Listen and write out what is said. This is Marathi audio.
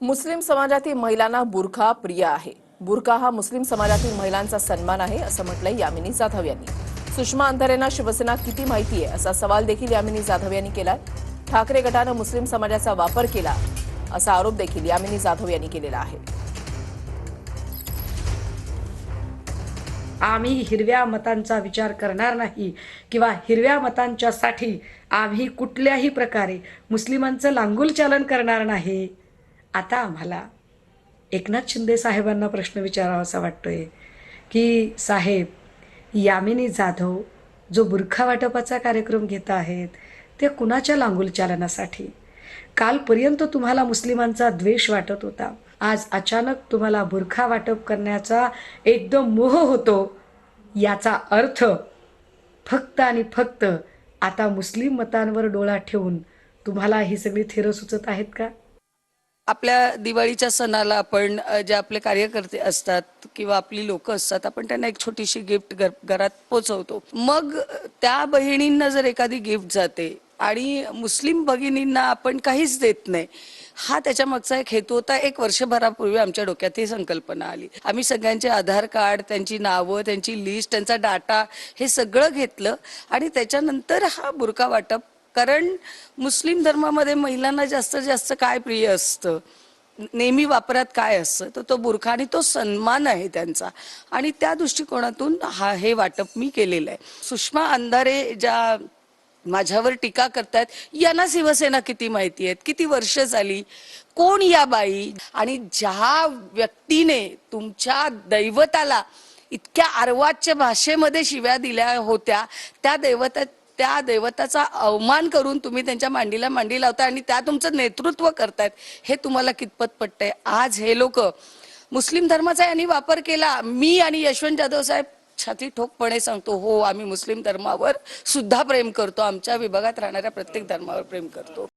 मुस्लिम समाजातील महिलांना बुरखा प्रिय आहे। बुरखा हा मुस्लिम समाजातील महिलांचा सन्मान आहे असं म्हटलंय यामिनी जाधव यांनी। सुषमा अंधारेंना शिवसेना किती माहिती आहे असा सवाल देखील यामिनी जाधव यांनी केलाय। ठाकरे गटानं मुस्लिम समाजाचा वापर केला असा आरोप देखील यामिनी जाधव यांनी केलेला आहे। आम्ही हिरव्या मतांचा विचार करणार नाही किंवा हिरव्या मतांच्यासाठी आम्ही कुठल्याही प्रकारे मुस्लिमांचं लांगुलचालन करणार नाही। आता आम्हाला एकनाथ शिंदे साहेबांना प्रश्न विचारावासा वाटतोय की साहेब, यामिनी जाधव जो बुरखा वाटपाचा कार्यक्रम घेत आहेत ते कुणाच्या लांगुलचालनासाठी? कालपर्यंत तुम्हाला मुस्लिमांचा द्वेष वाटत होता, आज अचानक तुम्हाला बुरखा वाटप करण्याचा एकदम मोह होतो। याचा अर्थ फक्त आणि फक्त आता मुस्लिम मतांवर डोळा ठेवून तुम्हाला ही सगळी थेरं सुचत आहेत का? आपल्या दिवाळीच्या सणाला आपण जे आपले कार्यकर्ते असतात किंवा आपली लोक असतात, आपण त्यांना एक छोटीशी गिफ्ट घरात पोचवतो। मग त्या बहिणींना जर एखादी गिफ्ट जाते आणि मुस्लिम भगिनींना आपण काहीच देत नाही, हा त्याच्या मागचा एक हेतू होता। एक वर्षभरापूर्वी आमच्या डोक्यात ही संकल्पना आली। आम्ही सगळ्यांचे आधार कार्ड, त्यांची नावं, त्यांची लिस्ट, त्यांचा डाटा हे सगळं घेतलं आणि त्याच्यानंतर हा बुरका वाटप, कारण मुस्लिम धर्मामध्ये महिलांना जास्तीत जास्त काय प्रिय असतं, नेहमी वापरात काय असतं, तर तो बुरखा आणि तो सन्मान आहे त्यांचा, आणि त्या दृष्टिकोनातून हे वाटप मी केलेलं आहे। सुषमा अंधारे ज्या माझ्यावर टीका करतायत, यांना शिवसेना किती माहिती आहेत, किती वर्ष झाली, कोण या बाई? आणि ज्या व्यक्तीने तुमच्या दैवताला इतक्या अर्वाच्य भाषेमध्ये शिव्या दिल्या होत्या, त्या दैवताचा अवमान करून तुम्ही त्यांच्या मांडीला मांडी लावता आणि त्या तुमचं नेतृत्व करतायत, हे तुम्हाला कितपत पटतंय? आज हे लोक मुस्लिम धर्माचा यांनी वापर केला। मी आणि यशवंत जाधव साहेब छाती ठोकपणे सांगतो, हो, आम्ही मुस्लिम धर्मावर सुद्धा प्रेम करतो, आमच्या विभागात राहणाऱ्या प्रत्येक धर्मावर प्रेम करतो।